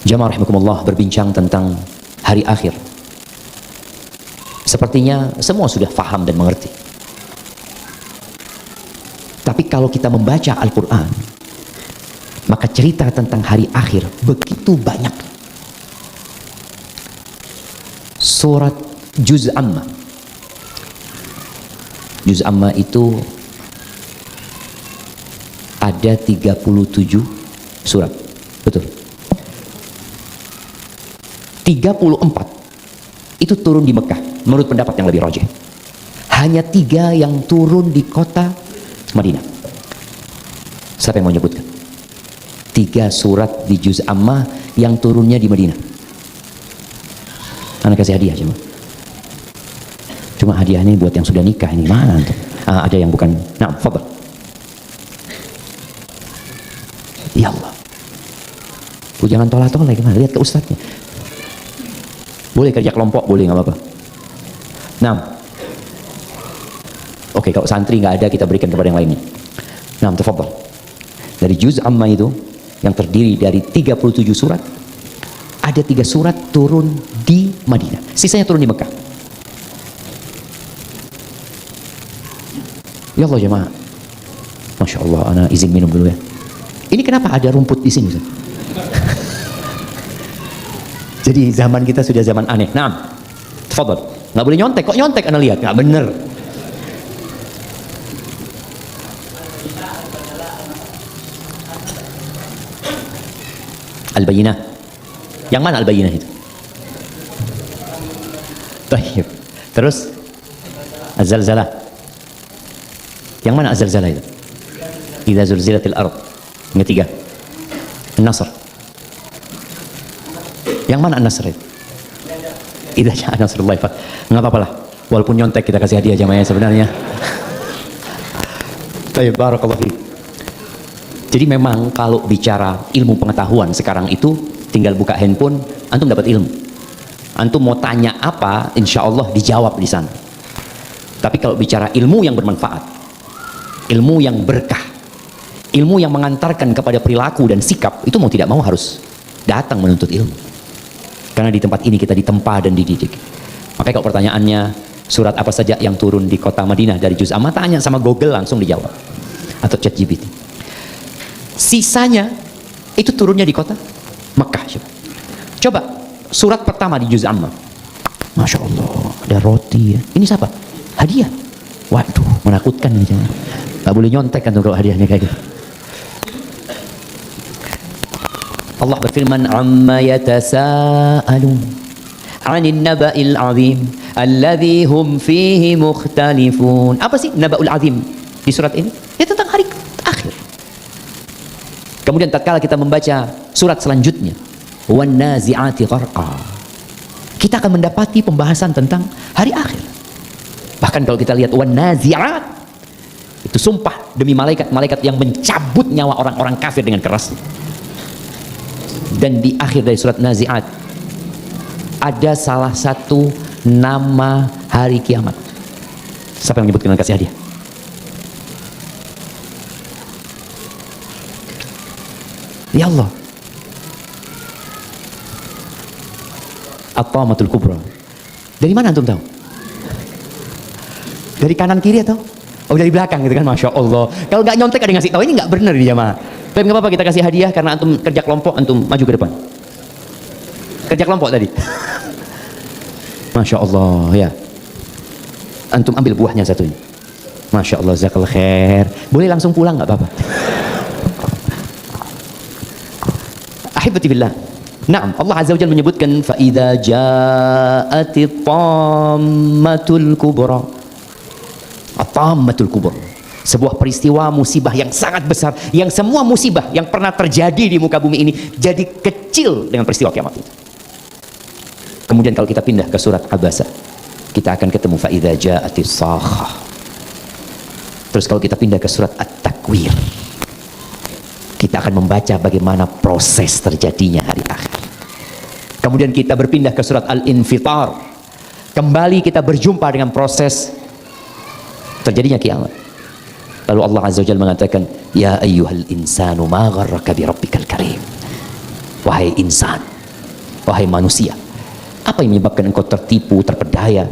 Jamaah rahimakumullah, berbincang tentang hari akhir. Sepertinya semua sudah faham dan mengerti. Tapi kalau kita membaca Al-Quran, maka cerita tentang hari akhir begitu banyak. Surat Juz Amma. Juz Amma itu ada 37 surat. Betul. 34 itu turun di Mekah menurut pendapat yang lebih rajih. Hanya 3 yang turun di kota Madinah. Siapa yang mau nyebutkan? 3 surat di Juz Amma yang turunnya di Madinah. Anak kasih hadiah cuma hadiahnya buat yang sudah nikah ini. Mana tuh? Ada yang bukan. Nah, fadal. Ya Allah. Jangan tolak-tolak gimana? Lihat ke ustadznya. Boleh kerja kelompok, boleh, nggak apa-apa. Nah, oke, kalau santri nggak ada, kita berikan kepada yang lainnya. Nah, tafadhal. Dari Juz Amma itu yang terdiri dari 37 surat, ada 3 surat turun di Madinah, sisanya turun di Mekah. Ya Allah jemaah, Masya Allah, ana izin minum dulu ya. Ini kenapa ada rumput di sini? Jadi zaman kita sudah zaman aneh. Nah, tafadhal. Nggak boleh nyontek. Kok nyontek? Anda lihat, nggak bener. Al-Bayyinah. Yang mana Al-Bayyinah itu? Tayyib. Terus Az-Zalzalah. Yang mana Az-Zalzalah itu? Idza zulzilatil ard. Yang ketiga An-Nasr. Yang mana An-Nasr itu? Idza jaa nasrullah. Enggak apa-apa lah, walaupun nyontek kita kasih hadiah jamaah sebenarnya. Tayyib, barakallahu fiik. Jadi memang kalau bicara ilmu pengetahuan sekarang itu tinggal buka handphone, antum dapat ilmu. Antum mau tanya apa, insya Allah dijawab di sana. Tapi kalau bicara ilmu yang bermanfaat, ilmu yang berkah, ilmu yang mengantarkan kepada perilaku dan sikap, itu mau tidak mau harus datang menuntut ilmu. Karena di tempat ini kita ditempa dan dididik. Makanya kalau pertanyaannya surat apa saja yang turun di kota Madinah dari Juz Amma, tanya sama Google langsung dijawab, atau ChatGPT. Sisanya itu turunnya di kota Mekah. Coba surat pertama di Juz Amma, Masya Allah, ada roti ya. Ini siapa? Hadiah. Waduh, menakutkan ini jangan. Gak boleh nyontek kan kalau hadiahnya kayak gitu. Allah berfirman, amma yatasaalun 'anil naba'il 'azim alladzi hum fihi mukhtalifun. Apa sih naba'ul 'azim di surat ini? Ya tentang hari akhir. Kemudian tatkala kita membaca surat selanjutnya, wan nazi'ati gharqa, kita akan mendapati pembahasan tentang hari akhir. Bahkan kalau kita lihat wan nazi'at, itu sumpah demi malaikat-malaikat yang mencabut nyawa orang-orang kafir dengan keras. Dan di akhir dari surat Nazi'at ada salah satu nama hari kiamat. Siapa yang menyebutkan, kasih hadiah? Ya Allah, At-Tamatul Kubra. Dari mana antum tahu? Dari kanan kiri atau? Oh, dari belakang gitu kan, Masya Allah. Kalau nggak nyontek ada yang ngasih tahu, ini nggak benar di jamaah. Tapi nggak apa-apa, kita kasih hadiah karena antum kerja kelompok, antum maju ke depan. Kerja kelompok tadi. Masya Allah ya. Antum ambil buahnya satu ini. Masya Allah, jazakallah khair. Boleh langsung pulang nggak apa-apa. Ahibati billah. Naam, Allah Azza wa Jalla menyebutkan fa idza ja'atit tammatul kubra. At-tammatul kubra. Sebuah peristiwa musibah yang sangat besar, yang semua musibah yang pernah terjadi di muka bumi ini jadi kecil dengan peristiwa kiamat itu. Kemudian kalau kita pindah ke surat Abasa, kita akan ketemu fa idza ja'atis sakhah. Terus kalau kita pindah ke surat At-Takwir, kita akan membaca bagaimana proses terjadinya hari akhir. Kemudian kita berpindah ke surat Al-Infitar, kembali kita berjumpa dengan proses terjadinya kiamat. Lalu Allah Azza wa Jalla mengatakan, ya ayyuhal insanu ma gharraka bi rabbikal karim. Wahai insan, Wahai manusia, apa yang menyebabkan engkau tertipu, terpedaya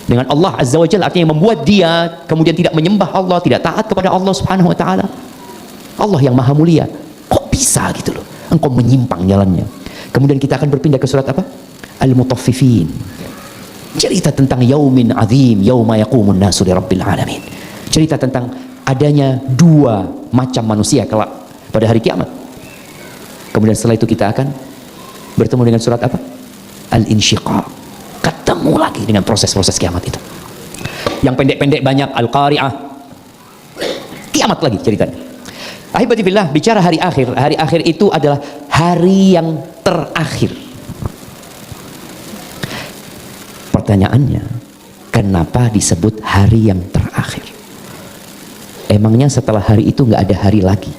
dengan Allah Azza wa Jalla, artinya yang membuat dia kemudian tidak menyembah Allah, tidak taat kepada Allah Subhanahu wa taala. Allah yang maha mulia, kok bisa gitu loh engkau menyimpang jalannya. Kemudian kita akan berpindah ke surat apa? Al-Mutaffifin. Cerita tentang yaumin azim, yauma yaqumun nasu li rabbil alamin. Cerita tentang adanya dua macam manusia kelak pada hari kiamat. Kemudian setelah itu kita akan bertemu dengan surat apa? Al-Insyiqaq. Ketemu lagi dengan proses-proses kiamat itu. Yang pendek-pendek banyak Al-Qari'ah. Kiamat lagi ceritanya. Ahibati billah, bicara hari akhir. Hari akhir itu adalah hari yang terakhir. Pertanyaannya, kenapa disebut hari yang terakhir? Emangnya setelah hari itu nggak ada hari lagi?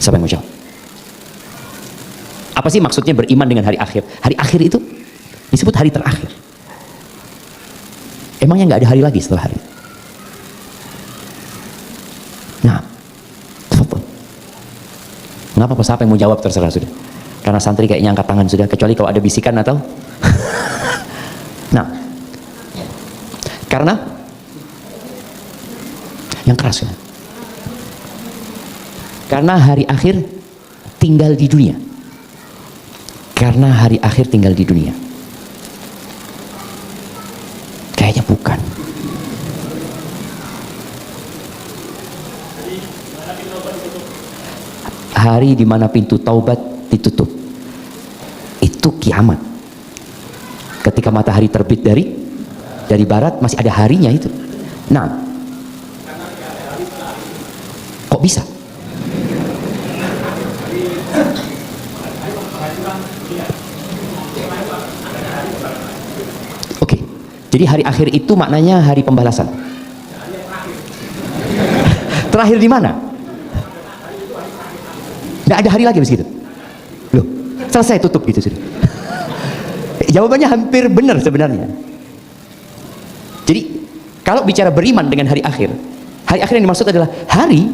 Siapa yang mau jawab? Apa sih maksudnya beriman dengan hari akhir? Hari akhir itu disebut hari terakhir. Emangnya nggak ada hari lagi setelah hari? Nah, nggak apa-apa, siapa yang mau jawab terserah sudah. Karena santri kayaknya angkat tangan sudah, kecuali kalau ada bisikan atau nah, karena yang keras ya. Karena hari akhir tinggal di dunia. Karena hari akhir tinggal di dunia. Kayaknya bukan. Hari di mana pintu taubat ditutup. Itu kiamat. Ketika matahari terbit dari barat, masih ada harinya itu. Nah, kok bisa? Oke, jadi hari akhir itu maknanya hari pembalasan. Terakhir di mana? Nggak ada hari lagi begitu. Loh, selesai tutup gitu sudah. Jawabannya hampir benar sebenarnya. Jadi kalau bicara beriman dengan hari akhir yang dimaksud adalah hari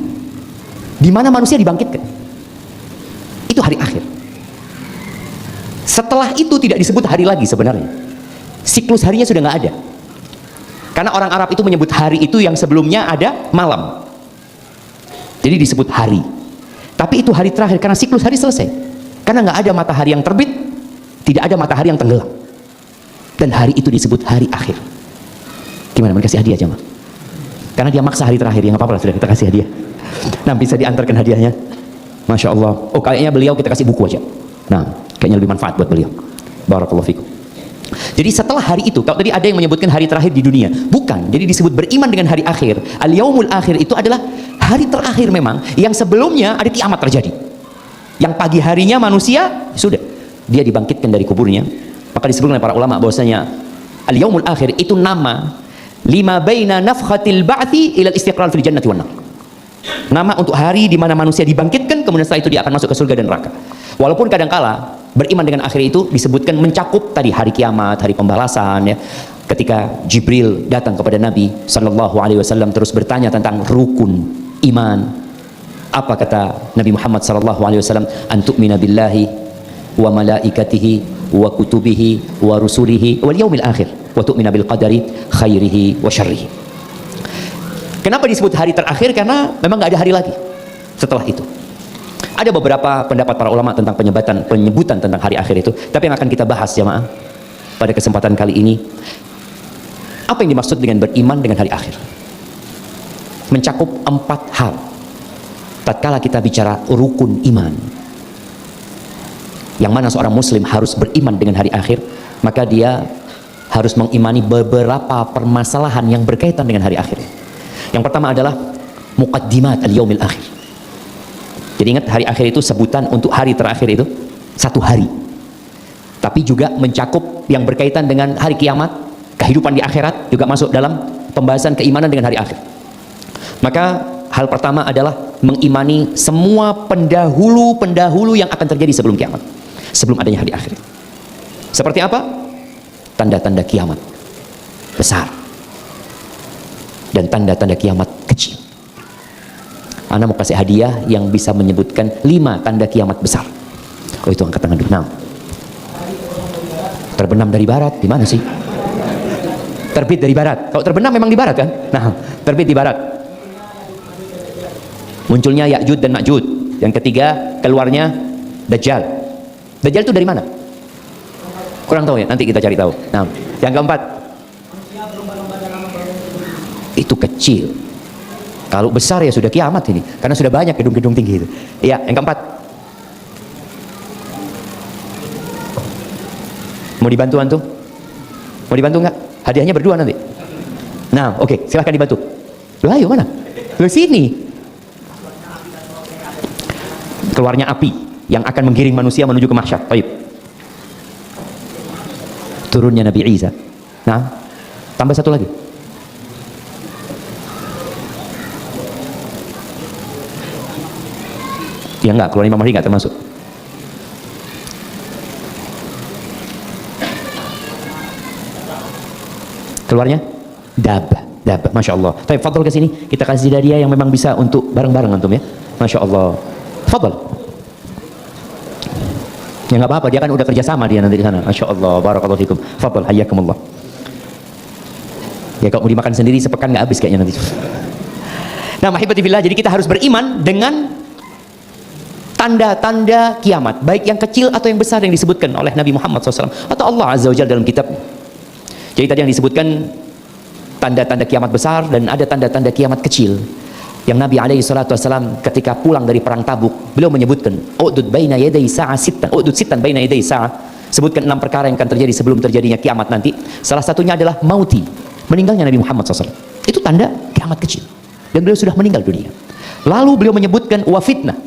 di mana manusia dibangkitkan. Itu hari akhir. Setelah itu tidak disebut hari lagi sebenarnya. Siklus harinya sudah nggak ada. Karena orang Arab itu menyebut hari itu yang sebelumnya ada malam. Jadi disebut hari. Tapi itu hari terakhir karena siklus hari selesai. Karena nggak ada matahari yang terbit, tidak ada matahari yang tenggelam. Dan hari itu disebut hari akhir. Gimana, mau kasih hadiah jemaah? Karena dia maksa hari terakhir, ya nggak apa-apa, sudah kita kasih hadiah. Nah, bisa diantarkan hadiahnya. Masya Allah. Oh, kayaknya beliau kita kasih buku aja. Nah, kayaknya lebih manfaat buat beliau. Barakallahu fikum. Jadi setelah hari itu, kalau tadi ada yang menyebutkan hari terakhir di dunia, bukan. Jadi disebut beriman dengan hari akhir. Al-yaumul akhir itu adalah hari terakhir memang, yang sebelumnya ada kiamat terjadi. Yang pagi harinya manusia sudah dia dibangkitkan dari kuburnya. Maka disebutkan oleh para ulama bahwasanya al-yaumul akhir itu nama lima baina nafkhatil ba'thi ila al-istiqrar fil jannati wan nar. Nama untuk hari di mana manusia dibangkitkan, kemudian setelah itu dia akan masuk ke surga dan neraka. Walaupun kadangkala beriman dengan akhir itu disebutkan mencakup tadi hari kiamat, hari pembalasan ya. Ketika Jibril datang kepada Nabi sallallahu alaihi wasallam terus bertanya tentang rukun iman. Apa kata Nabi Muhammad sallallahu alaihi wasallam? Antu'mina billahi wa malaikatihi wa kutubihi wa rusulihi wal yaumil akhir wa tu'mina bil qadari khairihi wa syarrihi. Kenapa disebut hari terakhir? Karena memang nggak ada hari lagi setelah itu. Ada beberapa pendapat para ulama tentang penyebutan tentang hari akhir itu, tapi yang akan kita bahas jemaah pada kesempatan kali ini, apa yang dimaksud dengan beriman dengan hari akhir? Mencakup 4 hal. Tatkala kita bicara rukun iman, yang mana seorang muslim harus beriman dengan hari akhir, maka dia harus mengimani beberapa permasalahan yang berkaitan dengan hari akhir. Yang pertama adalah muqaddimat al-yaumil akhir. Jadi ingat, hari akhir itu sebutan untuk hari terakhir itu satu hari. Tapi juga mencakup yang berkaitan dengan hari kiamat, kehidupan di akhirat juga masuk dalam pembahasan keimanan dengan hari akhir. Maka hal pertama adalah mengimani semua pendahulu yang akan terjadi sebelum kiamat, sebelum adanya hari akhir. Seperti apa? Tanda-tanda kiamat besar dan tanda-tanda kiamat kecil. Ana mau kasih hadiah yang bisa menyebutkan 5 tanda kiamat besar. Oh itu angkat tangan dulu. Nah, terbenam dari barat, di mana sih? Terbit dari barat. Kalau terbenam memang di barat kan? Nah, terbit di barat. Munculnya Ya'juj dan Ma'juj. Yang ketiga, keluarnya Dajjal. Dajjal itu dari mana? Kurang tahu ya, nanti kita cari tahu. Nah, yang keempat, itu kecil. Kalau besar ya sudah kiamat ini, karena sudah banyak gedung-gedung tinggi itu. Iya, yang keempat. Mau dibantu antum? Mau dibantu nggak? Hadiahnya berdua nanti. Nah, oke, silahkan dibantu. Loh, ayo mana? Loh, sini. Keluarnya api yang akan menggiring manusia menuju ke mahsyar. Baik. Turunnya Nabi Isa. Nah, tambah satu lagi. Ya enggak, keluar Imam Mahdi enggak termasuk. Keluarnya Dab, Masya Allah. Tapi fadl ke sini, kita kasih hadiah yang memang bisa untuk bareng-bareng antum ya. Masya Allah. Fadl. Ya nggak apa-apa, dia kan udah kerja sama dia nanti di sana. Masya Allah, barakallahu fikum. Fadl, hayyakumullah. Ya kalau mau dimakan sendiri sepekan nggak habis kayaknya nanti. Nah, mahibati fillah, jadi kita harus beriman dengan tanda-tanda kiamat, baik yang kecil atau yang besar yang disebutkan oleh Nabi Muhammad SAW atau Allah Azza wa Jalla dalam kitab. Jadi tadi yang disebutkan tanda-tanda kiamat besar dan ada tanda-tanda kiamat kecil. Yang Nabi alaihi salatu wasallam ketika pulang dari perang Tabuk, beliau menyebutkan udud baina yaday sa'a sittan, udud sittan baina yaday sa'a. Sebutkan 6 perkara yang akan terjadi sebelum terjadinya kiamat nanti. Salah satunya adalah mauti, meninggalnya Nabi Muhammad SAW. Itu tanda kiamat kecil. Dan beliau sudah meninggal dunia. Lalu beliau menyebutkan wa fitnah,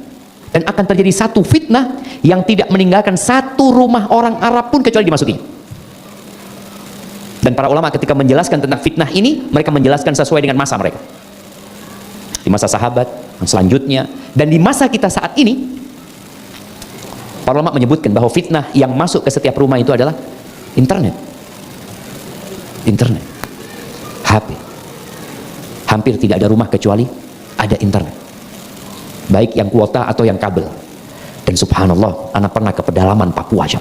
dan akan terjadi satu fitnah yang tidak meninggalkan satu rumah orang Arab pun kecuali dimasukinya. Dan para ulama ketika menjelaskan tentang fitnah ini, mereka menjelaskan sesuai dengan masa mereka. Di masa sahabat, selanjutnya, dan di masa kita saat ini, para ulama menyebutkan bahwa fitnah yang masuk ke setiap rumah itu adalah internet. Internet. HP. Hampir tidak ada rumah kecuali ada internet. Baik yang kuota atau yang kabel. Dan subhanallah, anak pernah ke pedalaman Papua aja.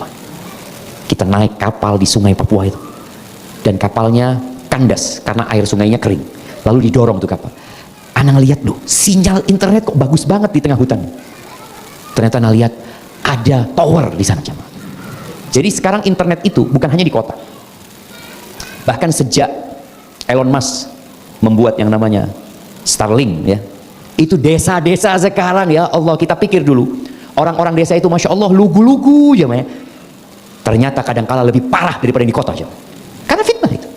Kita naik kapal di sungai Papua itu. Dan kapalnya kandas karena air sungainya kering. Lalu didorong tuh kapal. Anak lihat loh, sinyal internet kok bagus banget di tengah hutan. Ternyata anak lihat ada tower di sana jemaah. Jadi sekarang internet itu bukan hanya di kota. Bahkan sejak Elon Musk membuat yang namanya Starlink ya, itu desa-desa sekarang ya Allah, kita pikir dulu orang-orang desa itu Masya Allah lugu-lugu jemaah. Ternyata kadang-kala lebih parah daripada di kota jemaah. Karena fitnah itu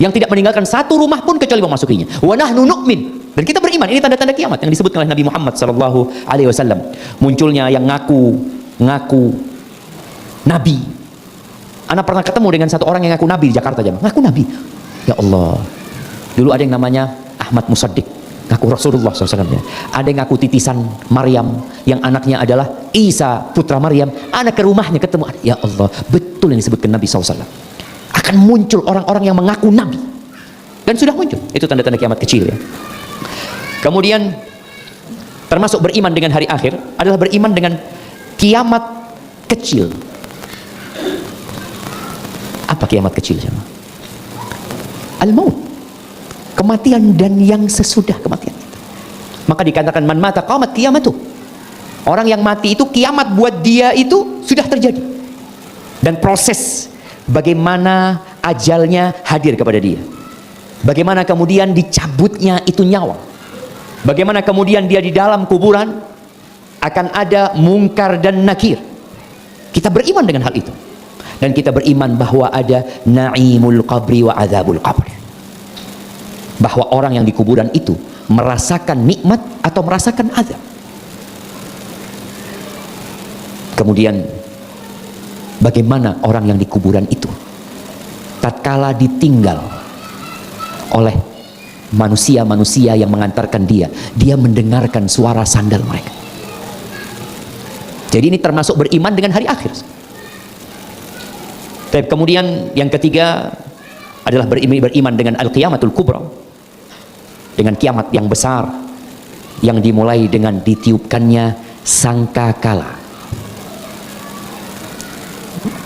yang tidak meninggalkan satu rumah pun kecuali memasukinya. Wa nahnu nu'min, dan kita beriman. Ini tanda-tanda kiamat yang disebutkan oleh Nabi Muhammad SAW. Munculnya yang ngaku nabi. Anak pernah ketemu dengan satu orang yang ngaku nabi di Jakarta jemaah. Ngaku nabi. Ya Allah. Dulu ada yang namanya Ahmad Musaddiq, ngaku Rasulullah SAW. Ada yang ngaku titisan Maryam, yang anaknya adalah Isa putra Maryam. Anak ke rumahnya ketemu. Ya Allah, betul yang disebutkan Nabi SAW. Akan muncul orang-orang yang mengaku nabi, dan sudah muncul. Itu tanda-tanda kiamat kecil ya. Kemudian termasuk beriman dengan hari akhir adalah beriman dengan kiamat kecil. Apa kiamat kecil sama? Al-maut, kematian dan yang sesudah kematian. Maka dikatakan man mata qamat qiyamatuh. Orang yang mati itu kiamat buat dia itu sudah terjadi. Dan proses bagaimana ajalnya hadir kepada dia, bagaimana kemudian dicabutnya itu nyawa, bagaimana kemudian dia di dalam kuburan akan ada mungkar dan nakir. Kita beriman dengan hal itu, dan kita beriman bahwa ada naimul qabri wa adzabul qabr, bahwa orang yang di kuburan itu merasakan nikmat atau merasakan azab. Kemudian bagaimana orang yang di kuburan itu tatkala ditinggal oleh manusia-manusia yang mengantarkan dia mendengarkan suara sandal mereka. Jadi ini termasuk beriman dengan hari akhir. Dan kemudian yang ketiga adalah beriman dengan al-qiyamatul kubra, dengan kiamat yang besar yang dimulai dengan ditiupkannya sangkakala.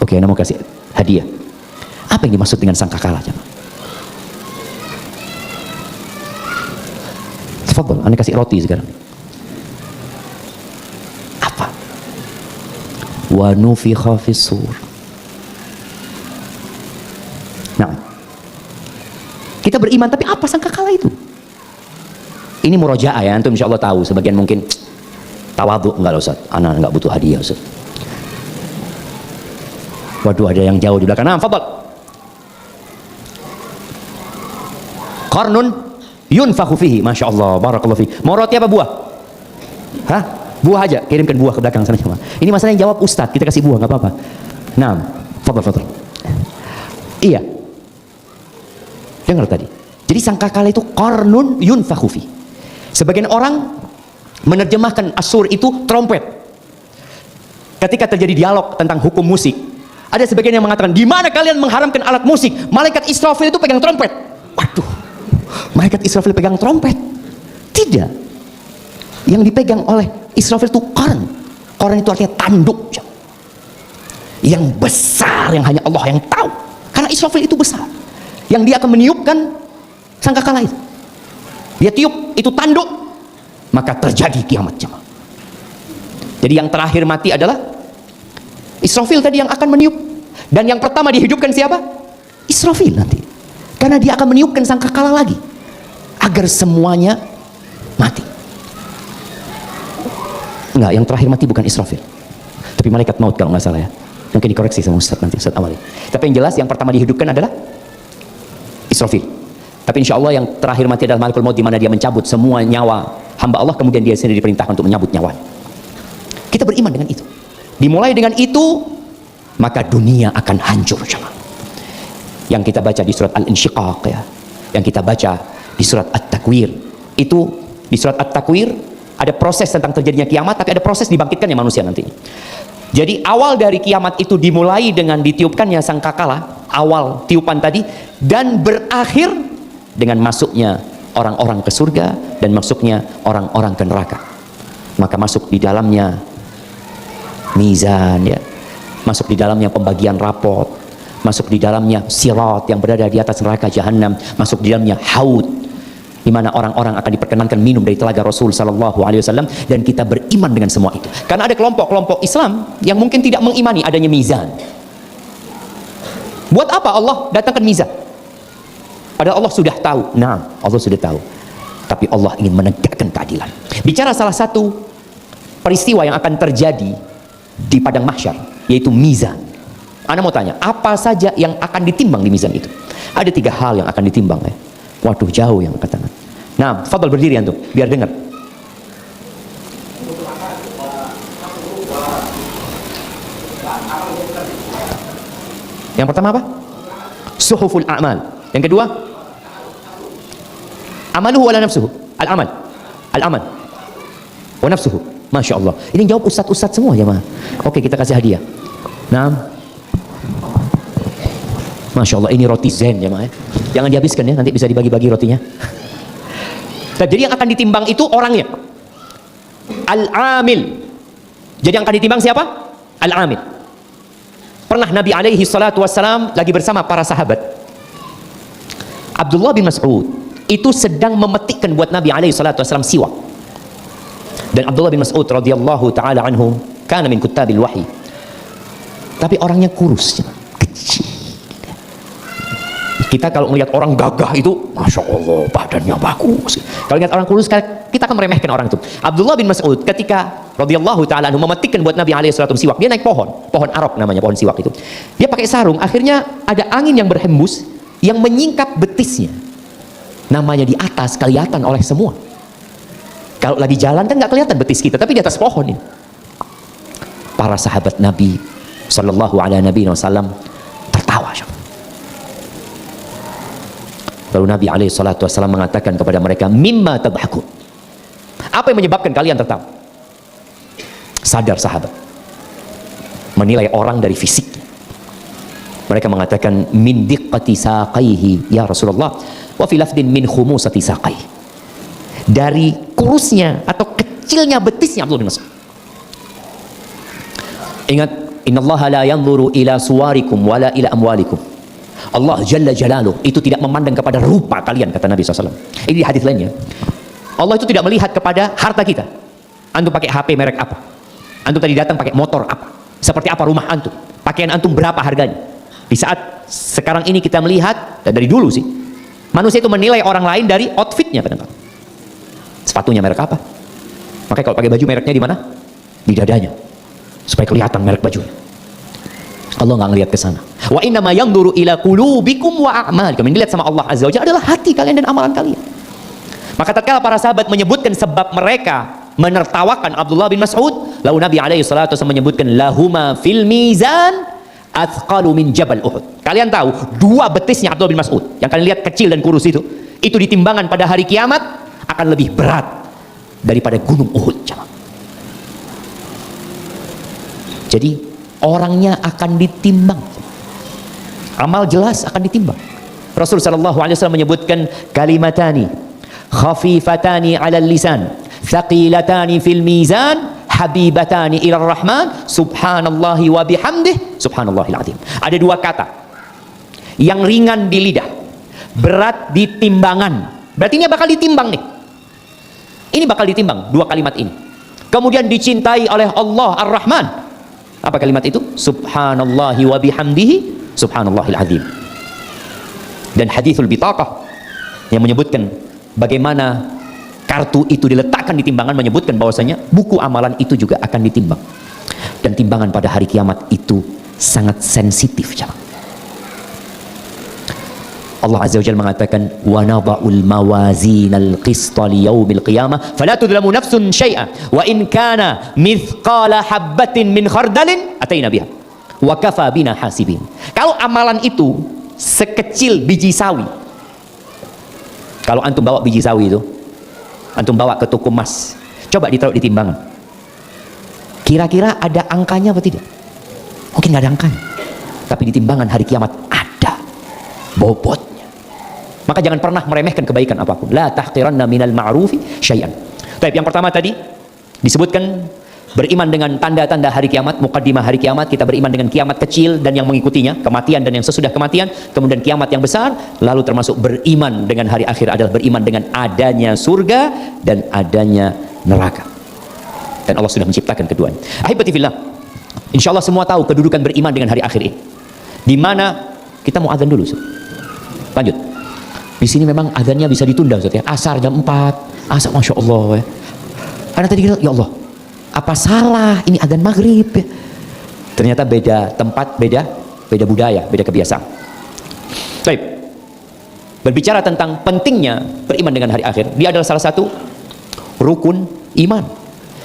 Oke, Anda mau kasih hadiah. Apa yang dimaksud dengan sangkakala, jemaah? Tafadhol, Anda kasih roti sekarang. Apa? Wa nufikha fis sur. Nah, kita beriman, tapi apa sangkakala itu? Ini murojaah ya, antum insyaallah tahu. Sebagian mungkin tawadhu, enggak lah Ustaz, ana enggak butuh hadiah Ustaz. Waduh, ada yang jauh di belakang. Nah, fadhal. Qarnun yunfakhu fihi, Masya Allah, barakallahu fihi. Mau roti apa buah? Hah? Buah aja, kirimkan buah ke belakang sana cuma. Ini masalah yang jawab Ustaz, kita kasih buah, nggak apa-apa. Nah, fadhal. Iya. Dengar tadi. Jadi sangkakala itu qarnun yunfakhu fihi. Sebagian orang menerjemahkan asur itu trompet. Ketika terjadi dialog tentang hukum musik, ada sebagian yang mengatakan, di mana kalian mengharamkan alat musik? Malaikat Israfil itu pegang trompet. Waduh, malaikat Israfil pegang trompet? Tidak. Yang dipegang oleh Israfil itu qarn. Qarn itu artinya tanduk yang besar, yang hanya Allah yang tahu. Karena Israfil itu besar, yang dia akan meniupkan sangkakala itu. Dia tiup, itu tanduk, maka terjadi kiamat, jemaah. Jadi yang terakhir mati adalah Israfil tadi yang akan meniup. Dan yang pertama dihidupkan siapa? Israfil nanti. Karena dia akan meniupkan sangkakala lagi, agar semuanya mati. Enggak, yang terakhir mati bukan Israfil, tapi malaikat maut kalau nggak salah ya. Mungkin dikoreksi sama Ustaz nanti, Ustaz Amali. Tapi yang jelas yang pertama dihidupkan adalah Israfil. Tapi insya Allah yang terakhir mati adalah malakul maut, di mana dia mencabut semua nyawa hamba Allah, kemudian dia sendiri diperintahkan untuk menyabut nyawa. Kita beriman dengan itu. Dimulai dengan itu, maka dunia akan hancur, jemaah. Yang kita baca di surat Al-Insyiqaq ya, yang kita baca di surat At-Takwir, itu di surat At-Takwir ada proses tentang terjadinya kiamat, tapi ada proses dibangkitkannya manusia nanti. Jadi awal dari kiamat itu dimulai dengan ditiupkannya sangkakala, awal tiupan tadi, dan berakhir dengan masuknya orang-orang ke surga dan masuknya orang-orang ke neraka. Maka masuk di dalamnya mizan ya, masuk di dalamnya pembagian rapot, masuk di dalamnya sirat yang berada di atas neraka jahanam, masuk di dalamnya haud, di mana orang-orang akan diperkenankan minum dari telaga Rasul sallallahu alaihi wasallam. Dan kita beriman dengan semua itu. Karena ada kelompok-kelompok Islam yang mungkin tidak mengimani adanya mizan. Buat apa Allah datangkan mizan? Padahal Allah sudah tahu. Nah, Allah sudah tahu. Tapi Allah ingin menegakkan keadilan. Bicara salah satu peristiwa yang akan terjadi di padang mahsyar, yaitu mizan. Anda mau tanya, apa saja yang akan ditimbang di mizan itu? Ada 3 hal yang akan ditimbang ya. Waduh, jauh yang katakan. Nah, fadhal berdiri antum, biar dengar. Yang pertama apa? Suhuful a'mal. Yang kedua, amaluhu wala nafsuhu. Al-amal. Al-amal wa nafsuhu. Masya Allah. Ini jawab ustadz-ustadz semua jemaah. Oke, kita kasih hadiah. Nah, Masya Allah, ini roti zen jemaah. Jangan dihabiskan ya, nanti bisa dibagi-bagi rotinya. Nah, jadi yang akan ditimbang itu orangnya. Al-amil. Jadi yang akan ditimbang siapa? Al-amil. Pernah Nabi alaihi salatu wassalam lagi bersama para sahabat. Abdullah bin Mas'ud itu sedang memetikkan buat Nabi alaihi salatu wassalam siwak. Dan Abdullah bin Mas'ud radhiyallahu taala anhu kana min kuttabil wahyi. Tapi orangnya kurus, kecil. Kita kalau melihat orang gagah itu, Masya Allah, badannya bagus. Kalau lihat orang kurus, kita akan meremehkan orang itu. Abdullah bin Mas'ud ketika radhiyallahu taala anhu memetikkan buat Nabi alaihi salatu siwak, dia naik pohon arok namanya, pohon siwak itu. Dia pakai sarung, akhirnya ada angin yang berhembus yang menyingkap betisnya. Namanya di atas kelihatan oleh semua. Kalau lagi jalan kan nggak kelihatan betis kita, tapi di atas pohon ini. Para sahabat Nabi sallallahu alaihi wasallam tertawa. Lalu Nabi alaihi salatu wasallam mengatakan kepada mereka, mimma tadhakun? Apa yang menyebabkan kalian tertawa? Sadar sahabat menilai orang dari fisiknya. Mereka mengatakan, min diqqati saqaihi ya Rasulullah, wa fi lafdin min khumusati saqaihi. Dari kurusnya atau kecilnya betisnya Abdullah bin Mas'ud. Ingat, Innallaha la yanzuru ila suwarikum wala ila amwalikum. Allah Jalla Jalaluh itu tidak memandang kepada rupa kalian, kata Nabi SAW. Ini di hadis lainnya. Allah itu tidak melihat kepada harta kita. Antum pakai HP merek apa? Antum tadi datang pakai motor apa? Seperti apa rumah antum? Pakaian antum berapa harganya? Di saat sekarang ini kita melihat, dan dari dulu sih, manusia itu menilai orang lain dari outfitnya kadang-kadang. Sepatunya merek apa? Makanya kalau pakai baju mereknya di mana? Di dadanya, supaya kelihatan merek bajunya. Allah nggak ngelihat ke sana. Wa inna ma yanzuru ila qulubikum wa a'malikum. Yang dilihat sama Allah Azza wa Jalla adalah hati kalian dan amalan kalian. Maka tatkala para sahabat menyebutkan sebab mereka menertawakan Abdullah bin Mas'ud, lalu Nabi alaihi salatu wasallam menyebutkan lahuma fil mizan athqalu min jabal Uhud. Kalian tahu, dua betisnya Abdullah bin Mas'ud yang kalian lihat kecil dan kurus itu di timbangan pada hari kiamat akan lebih berat daripada gunung Uhud. Jadi orangnya akan ditimbang, amal jelas akan ditimbang. Rasul sallallahu alaihi wasallam menyebutkan kalimatani khafifatani 'alal lisan thaqilatani fil mizan habibatani ilar rahman subhanallahi wa bihamdih subhanallahil azim. Ada dua kata yang ringan di lidah, berat di timbangan. Berarti ini bakal ditimbang nih. Ini bakal ditimbang, dua kalimat ini. Kemudian dicintai oleh Allah Ar-Rahman. Apa kalimat itu? Subhanallahi wa bihamdihi subhanallahil azim. Dan hadithul bitaqah yang menyebutkan bagaimana kartu itu diletakkan di timbangan menyebutkan bahwasanya buku amalan itu juga akan ditimbang. Dan timbangan pada hari kiamat itu sangat sensitif, jemaah. Allah Azza wa Jalla mengatakan wa nada'ul mawazinal qista liyaumil qiyamah fala tudlamu nafsun syai'a wa in kana mithqala habbatin min khardalin ataina biha wa kafa bina hasibin. Kalau amalan itu sekecil biji sawi, kalau antum bawa biji sawi itu, antum bawa ke toko emas, coba ditaruh di timbangan, kira-kira ada angkanya atau tidak? Mungkin nggak ada angkanya, tapi di timbangan hari kiamat ada bobotnya. Maka jangan pernah meremehkan kebaikan apapun. La tahqiranna minal ma'rufi syai'an. Baik, yang pertama tadi disebutkan beriman dengan tanda-tanda hari kiamat, mukaddimah hari kiamat. Kita beriman dengan kiamat kecil dan yang mengikutinya, kematian dan yang sesudah kematian, kemudian kiamat yang besar, lalu termasuk beriman dengan hari akhir adalah beriman dengan adanya surga dan adanya neraka. Dan Allah sudah menciptakan keduanya. Ahibati fillah, insyaallah semua tahu kedudukan beriman dengan hari akhir ini. Di mana kita mau azan dulu, lanjut. Di sini memang azannya bisa ditunda, Ustaz, ya. Asar jam 4, asar, masya Allah, ya. Karena tadi kita, ya Allah, apa salah? Ini azan maghrib, ya. Ternyata beda tempat, beda budaya, beda kebiasaan. Baik. Berbicara tentang pentingnya beriman dengan hari akhir, dia adalah salah satu rukun iman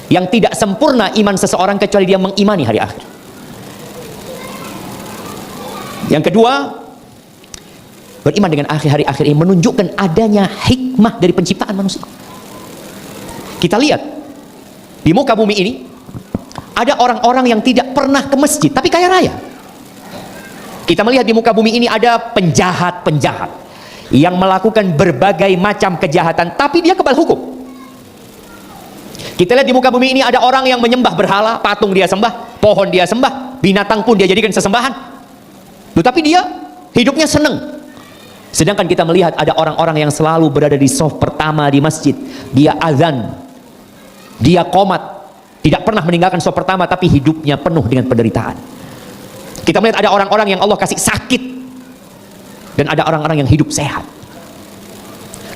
yang tidak sempurna iman seseorang kecuali dia mengimani hari akhir. Yang kedua, beriman dengan hari akhir ini menunjukkan adanya hikmah dari penciptaan manusia. Kita lihat di muka bumi ini ada orang-orang yang tidak pernah ke masjid tapi kaya raya. Kita melihat di muka bumi ini ada penjahat-penjahat yang melakukan berbagai macam kejahatan tapi dia kebal hukum. Kita lihat di muka bumi ini ada orang yang menyembah berhala, patung dia sembah, pohon dia sembah, binatang pun dia jadikan sesembahan. Tetapi dia hidupnya senang. Sedangkan kita melihat ada orang-orang yang selalu berada di saf pertama di masjid. Dia azan, dia qomat, tidak pernah meninggalkan saf pertama, tapi hidupnya penuh dengan penderitaan. Kita melihat ada orang-orang yang Allah kasih sakit, dan ada orang-orang yang hidup sehat.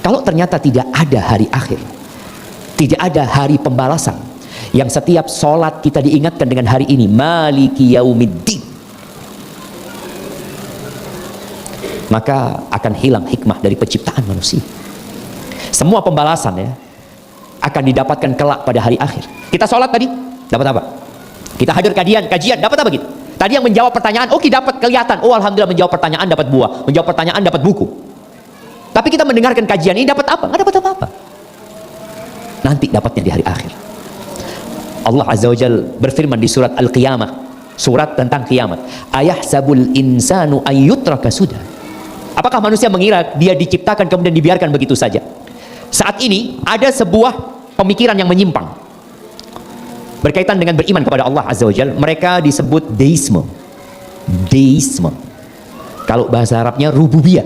Kalau ternyata tidak ada hari akhir, tidak ada hari pembalasan, yang setiap sholat kita diingatkan dengan hari ini, Maliki Yaumiddin, maka akan hilang hikmah dari penciptaan manusia. Semua pembalasan, ya, akan didapatkan kelak pada hari akhir. Kita sholat tadi, dapat apa? Kita hadir kajian, dapat apa gitu? Tadi yang menjawab pertanyaan, oke, dapat kelihatan. Oh, alhamdulillah, menjawab pertanyaan dapat buah, menjawab pertanyaan dapat buku. Tapi kita mendengarkan kajian ini dapat apa? Nggak dapat apa-apa. Nanti dapatnya di hari akhir. Allah Azza wa Jalla berfirman di surat Al-Qiyamah, surat tentang kiamat. Ayahsabul insanu ayyutraka sudah. Apakah manusia mengira dia diciptakan kemudian dibiarkan begitu saja? Saat ini ada sebuah pemikiran yang menyimpang. berkaitan dengan beriman kepada Allah Azza wa Jalla, mereka disebut deisme. Deisme. Kalau bahasa Arabnya rububiyah.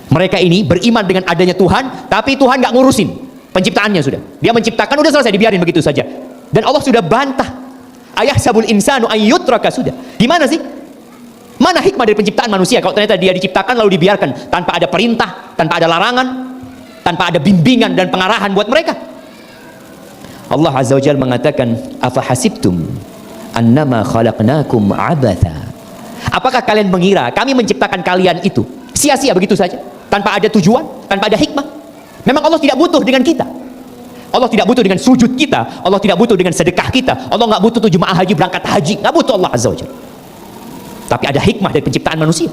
Mereka ini beriman dengan adanya Tuhan, tapi Tuhan nggak ngurusin penciptaannya sudah. Dia menciptakan, udah selesai, dibiarin begitu saja. Dan Allah sudah bantah. Ayahsabul insanu ayyutraka, sudah. Gimana sih? Mana hikmah dari penciptaan manusia kalau ternyata dia diciptakan lalu dibiarkan tanpa ada perintah, tanpa ada larangan, tanpa ada bimbingan dan pengarahan buat mereka. Allah Azza wa Jalla mengatakan, afa hasibtum annama khalaqnakum abatha. Apakah kalian mengira kami menciptakan kalian itu sia-sia begitu saja, tanpa ada tujuan, tanpa ada hikmah? Memang Allah tidak butuh dengan kita. Allah tidak butuh dengan sujud kita, Allah tidak butuh dengan sedekah kita, Allah nggak butuh jemaah haji berangkat haji, nggak butuh Allah Azza wa Jalla. Tapi ada hikmah dari penciptaan manusia,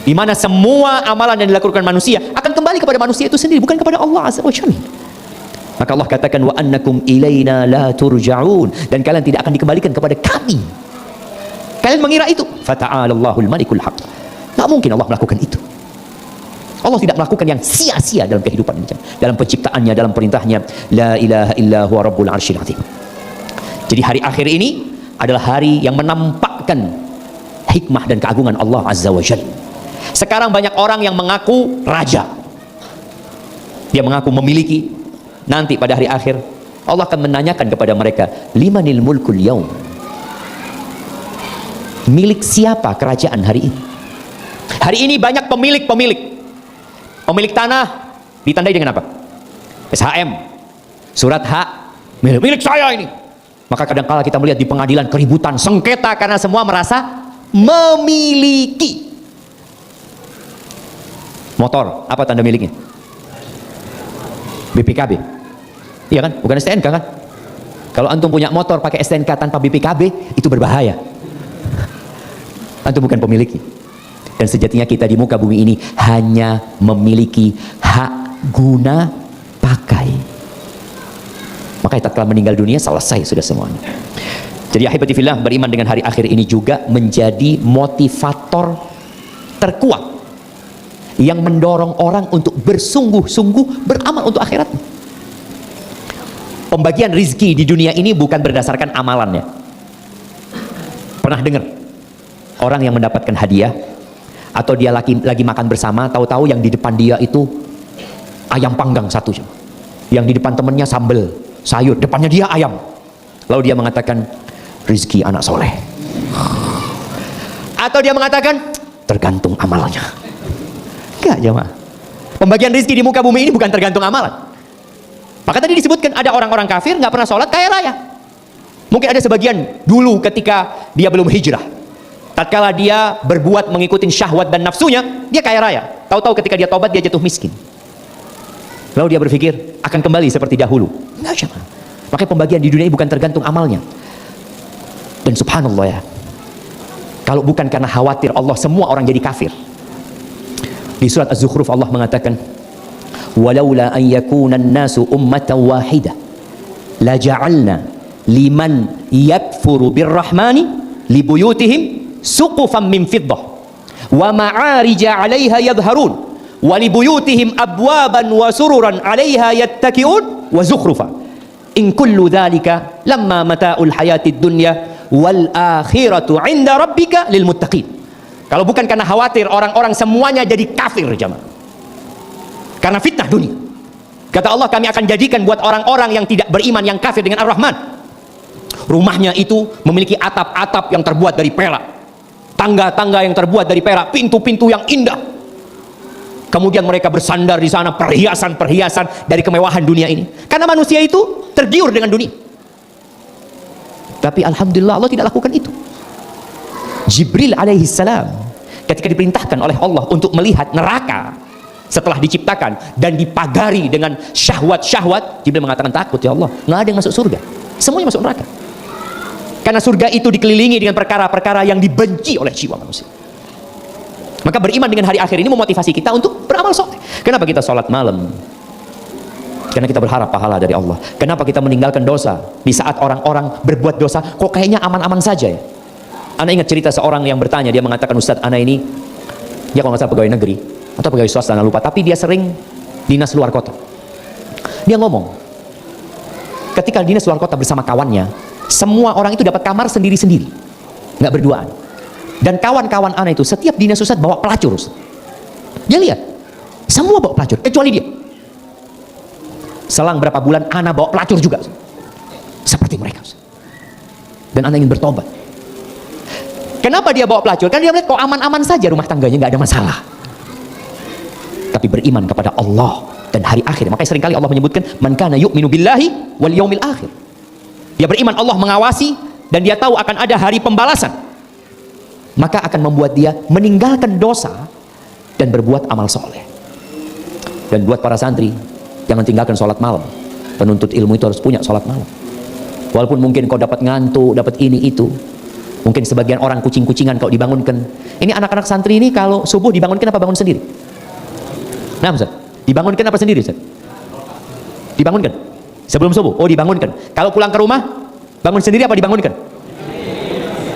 di mana semua amalan yang dilakukan manusia akan kembali kepada manusia itu sendiri, bukan kepada Allah Azza wa Jalla. Maka Allah katakan, wa annakum ilaina la turja'un, dan kalian tidak akan dikembalikan kepada kami. Kalian mengira itu? Fata'alallahul malikul haq. Nggak mungkin Allah melakukan itu. Allah tidak melakukan yang sia-sia dalam kehidupan ini, dalam penciptaannya, dalam perintahnya. La ilaha illa huwa rabbul arsyil azim. Jadi hari akhir ini adalah hari yang menampakkan hikmah dan keagungan Allah Azza wa Jalla. Sekarang banyak orang yang mengaku raja, dia mengaku memiliki. Nanti pada hari akhir Allah akan menanyakan kepada mereka, limanil mulkul yaum, milik siapa kerajaan hari ini? Hari ini banyak pemilik tanah ditandai dengan apa? SHM, surat hak milik saya ini. Maka kadang-kala kita melihat di pengadilan keributan, sengketa karena semua merasa memiliki. Motor, apa tanda miliknya? BPKB. Iya kan? Bukan STNK kan? Kalau antum punya motor pakai STNK tanpa BPKB, itu berbahaya. Antum bukan pemiliknya. Dan sejatinya kita di muka bumi ini hanya memiliki hak guna pakai. Makanya tatkala meninggal dunia selesai sudah semuanya. Jadi ahibati fillah, beriman dengan hari akhir ini juga menjadi motivator terkuat yang mendorong orang untuk bersungguh-sungguh beramal untuk akhirat. Pembagian rizki di dunia ini bukan berdasarkan amalannya. Pernah dengar orang yang mendapatkan hadiah, atau dia lagi makan bersama, tahu-tahu yang di depan dia itu ayam panggang satu, yang di depan temennya sambal sayur, depannya dia ayam. Lalu dia mengatakan, rizki anak soleh. Atau dia mengatakan, tergantung amalnya. Enggak jemaah, pembagian rizki di muka bumi ini bukan tergantung amalan. Maka tadi disebutkan ada orang-orang kafir nggak pernah sholat kaya raya. Mungkin ada sebagian dulu ketika dia belum hijrah, tatkala dia berbuat mengikuti syahwat dan nafsunya, dia kaya raya. Tahu-tahu ketika dia taubat dia jatuh miskin. Lalu dia berpikir akan kembali seperti dahulu. Enggak jemaah. Makanya pembagian di dunia ini bukan tergantung amalnya. Dan subhanallah ya, kalau bukan karena khawatir Allah semua orang jadi kafir. Di surat Az-Zukhruf Allah mengatakan, walaula an yakuna an-nasu ummatan wahidah la ja'alna liman yakfuru birrahmani libuyutihim suqufan min fiddah wa ma'arija 'alaiha yadhharun wa libuyutihim abwaban wa sururan 'alaiha yattaki'un wa zukhrufa in kullu dhalika lamma mata'ul hayatid dunya wal akhiratu 'inda rabbika lil muttaqin. Kalau bukan karena khawatir orang-orang semuanya jadi kafir jemaah, karena fitnah dunia, kata Allah, kami akan jadikan buat orang-orang yang tidak beriman, yang kafir dengan Ar-Rahman, rumahnya itu memiliki atap-atap yang terbuat dari perak, tangga-tangga yang terbuat dari perak, pintu-pintu yang indah. Kemudian mereka bersandar di sana, perhiasan-perhiasan dari kemewahan dunia ini. Karena manusia itu tergiur dengan dunia. Tapi alhamdulillah Allah tidak lakukan itu. Jibril alaihi salam ketika diperintahkan oleh Allah untuk melihat neraka setelah diciptakan dan dipagari dengan syahwat-syahwat, Jibril mengatakan, takut ya Allah, nggak ada yang masuk surga, semuanya masuk neraka. Karena surga itu dikelilingi dengan perkara-perkara yang dibenci oleh jiwa manusia. Maka beriman dengan hari akhir ini memotivasi kita untuk beramal soleh. Kenapa kita sholat malam? Karena kita berharap pahala dari Allah. Kenapa kita meninggalkan dosa di saat orang-orang berbuat dosa kok kayaknya aman-aman saja ya? Ana ingat cerita seorang yang bertanya, dia mengatakan, Ustadz, ana ini, dia kalau nggak salah pegawai negeri atau pegawai swasta, nggak lupa, tapi dia sering dinas luar kota. Dia ngomong, ketika dinas luar kota bersama kawannya, semua orang itu dapat kamar sendiri-sendiri, nggak berduaan. Dan kawan-kawan ana itu setiap dinas Ustaz bawa pelacur Ustaz. Dia lihat semua bawa pelacur kecuali dia. Selang berapa bulan ana bawa pelacur juga Ustaz. Seperti mereka Ustaz. Dan ana ingin bertobat. Kenapa dia bawa pelacur? Kan dia melihat kok aman-aman saja rumah tangganya, nggak ada masalah. Tapi beriman kepada Allah dan hari akhir. Makanya seringkali Allah menyebutkan man kana yu'minu billahi wal yaumil akhir. Dia beriman Allah mengawasi dan dia tahu akan ada hari pembalasan. Maka akan membuat dia meninggalkan dosa dan berbuat amal soleh. Dan buat para santri, jangan tinggalkan sholat malam. Penuntut ilmu itu harus punya sholat malam. Walaupun mungkin kau dapat ngantuk, dapat ini itu. Mungkin sebagian orang kucing-kucingan kau dibangunkan. Ini anak-anak santri ini kalau subuh dibangunkan apa bangun sendiri? Nah Ustaz, dibangunkan apa sendiri Ustaz? Dibangunkan? Sebelum subuh? Oh dibangunkan. Kalau pulang ke rumah, bangun sendiri apa dibangunkan?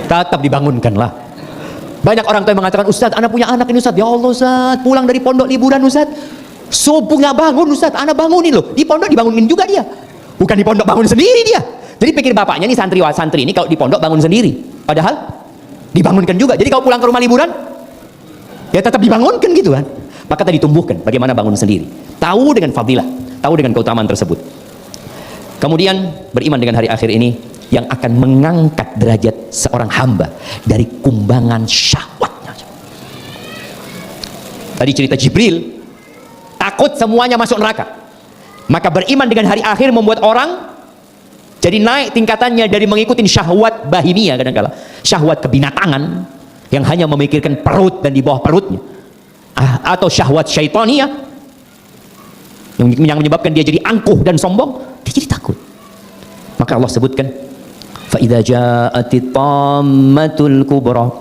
Tetap dibangunkan lah. Banyak orang tua yang mengatakan, Ustaz, anak punya anak ini Ustaz. Ya Allah Ustaz, pulang dari pondok liburan Ustaz, subuh nggak bangun Ustaz, anak bangunin loh. Di pondok dibangunin juga dia. Bukan di pondok bangun sendiri dia. Jadi pikir bapaknya nih santri ini kalau di pondok bangun sendiri. Padahal dibangunkan juga. Jadi kalau pulang ke rumah liburan, ya tetap dibangunkan gitu kan. Maka tadi tumbuhkan bagaimana bangun sendiri. Tahu dengan fadilah, tahu dengan keutamaan tersebut. Kemudian beriman dengan hari akhir ini yang akan mengangkat derajat seorang hamba dari kumbangan syahwatnya. Tadi cerita Jibril, takut semuanya masuk neraka. Maka beriman dengan hari akhir membuat orang jadi naik tingkatannya dari mengikuti syahwat bahimia kadang-kala, syahwat kebinatangan yang hanya memikirkan perut dan di bawah perutnya, atau syahwat syaitania yang menyebabkan dia jadi angkuh dan sombong, dia jadi takut. Maka Allah sebutkan, fa idza ja'atit tammatul kubra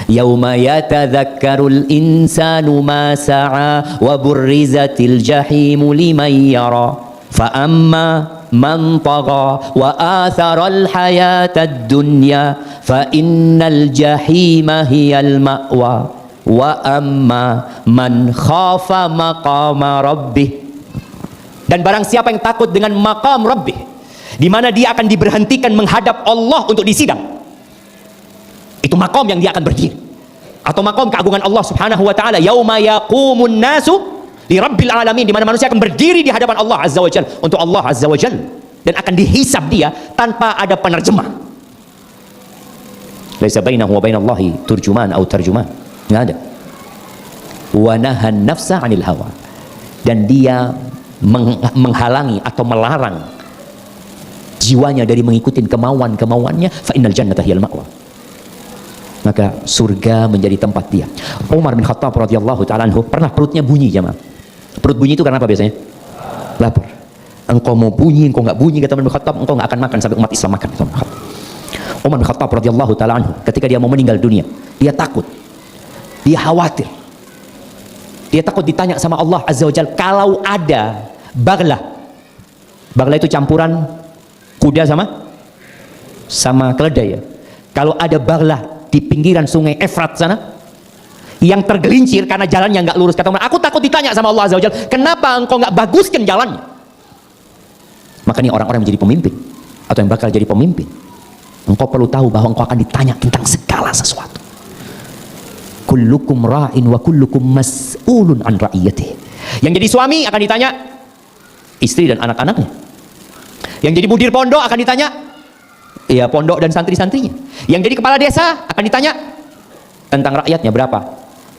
yauma yatadzakkarul insanu ma sa'a wa burrizatil jahimu liman yara fa amma man tagha wa atharal hayatad dunya fa innal jahima hiyal ma'wa wa amma man khafa maqama rabbih. Dan barang siapa yang takut dengan maqam rabbih, di mana dia akan diberhentikan menghadap Allah untuk disidang, itu makom yang dia akan berdiri, atau makom keagungan Allah subhanahu wa ta'ala, yauma yaqumun nasu li rabbil alamin, di mana manusia akan berdiri di hadapan Allah azza wa jalla, untuk Allah azza wa jalla, dan akan dihisab dia tanpa ada penerjemah. Laisa bainahu wa bainallahi turjuman atau tarjuman, nggak ada. Wa nahan nafsa 'anil hawa, dan dia menghalangi atau melarang jiwanya dari mengikuti kemauan-kemauannya, fa innal jannata hiyal ma'wa, maka surga menjadi tempat dia. Umar bin Khattab radhiyallahu ta'ala anhu pernah perutnya bunyi jemaah. Perut bunyi itu karena apa biasanya? Lapar. Engkau mau bunyi, engkau nggak bunyi, kata Umar bin Khattab, engkau nggak akan makan sampai umat Islam makan. Umar bin Khattab radhiyallahu ta'ala anhu ketika dia mau meninggal dunia, dia takut, dia khawatir, dia takut ditanya sama Allah azza wa jalla, kalau ada baglah itu campuran kuda sama keledai ya. Kalau ada baglah di pinggiran sungai Efrat sana yang tergelincir karena jalannya nggak lurus, kata Umar, aku takut ditanya sama Allah azza wa jalla, kenapa engkau nggak baguskan jalannya? Maka ini orang-orang yang menjadi pemimpin atau yang bakal jadi pemimpin, engkau perlu tahu bahwa engkau akan ditanya tentang segala sesuatu. Kullukum ra'in wa kullukum mas'ulun an ra'iyatihi. Yang jadi suami akan ditanya istri dan anak-anaknya. Yang jadi mudir pondok akan ditanya ya pondok dan santri-santrinya. Yang jadi kepala desa akan ditanya tentang rakyatnya berapa,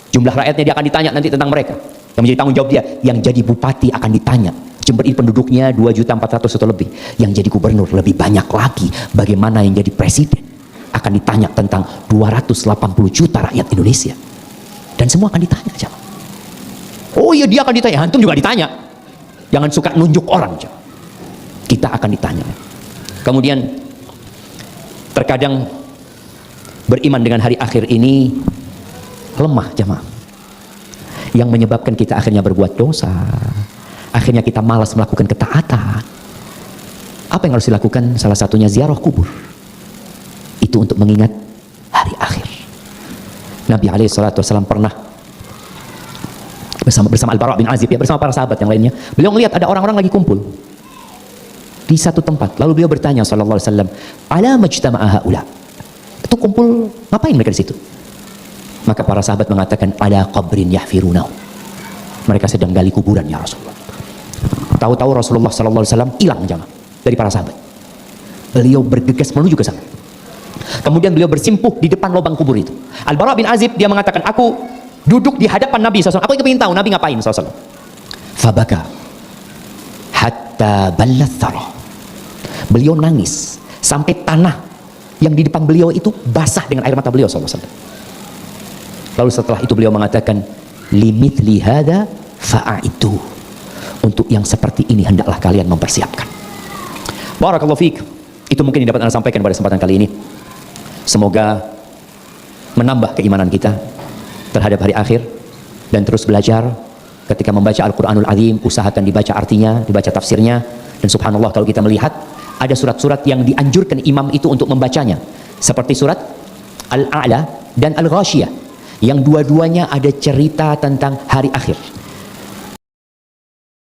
jumlah rakyatnya dia akan ditanya nanti tentang mereka, yang menjadi tanggung jawab dia. Yang jadi bupati akan ditanya, Jember ini penduduknya 2.400.000 atau lebih. Yang jadi gubernur lebih banyak lagi. Bagaimana yang jadi presiden akan ditanya tentang 280 juta rakyat Indonesia, dan semua akan ditanya. Oh iya, dia akan ditanya, antum juga ditanya. Jangan suka nunjuk orang, kita akan ditanya. Kemudian terkadang beriman dengan hari akhir ini lemah jemaah, yang menyebabkan kita akhirnya berbuat dosa, akhirnya kita malas melakukan ketaatan. Apa yang harus dilakukan? Salah satunya ziarah kubur, itu untuk mengingat hari akhir. Nabi SAW pernah bersama Al-Bara bin Azib, ya, bersama para sahabat yang lainnya. Beliau melihat ada orang-orang lagi kumpul di satu tempat. Lalu beliau bertanya sallallahu alaihi wasallam, "Ala majtama'a haula?" Itu kumpul ngapain mereka di situ? Maka para sahabat mengatakan, "Ala qabrin yahfirunahu." Mereka sedang gali kuburan ya Rasulullah. Tahu-tahu Rasulullah sallallahu alaihi wasallam hilang jamaah dari para sahabat. Beliau bergegas menuju ke sana. Kemudian beliau bersimpuh di depan lubang kubur itu. Al-Bara bin Azib dia mengatakan, aku duduk di hadapan Nabi SAW. Aku ingin tahu Nabi ngapain SAW. Fabaka hatta ballat thara. Beliau nangis sampai tanah yang di depan beliau itu basah dengan air mata beliau SAW. Lalu setelah itu beliau mengatakan, limithli hadza fa'aitu. Untuk yang seperti ini hendaklah kalian mempersiapkan. Barakallahu fiik. Itu mungkin yang dapat Anda sampaikan pada kesempatan kali ini. Semoga menambah keimanan kita terhadap hari akhir dan terus belajar. Ketika membaca Al-Quranul Azim, usahakan dibaca artinya, dibaca tafsirnya. Dan subhanallah kalau kita melihat ada surat-surat yang dianjurkan imam itu untuk membacanya, seperti surat Al-A'la dan Al-Ghashiyah, yang dua-duanya ada cerita tentang hari akhir.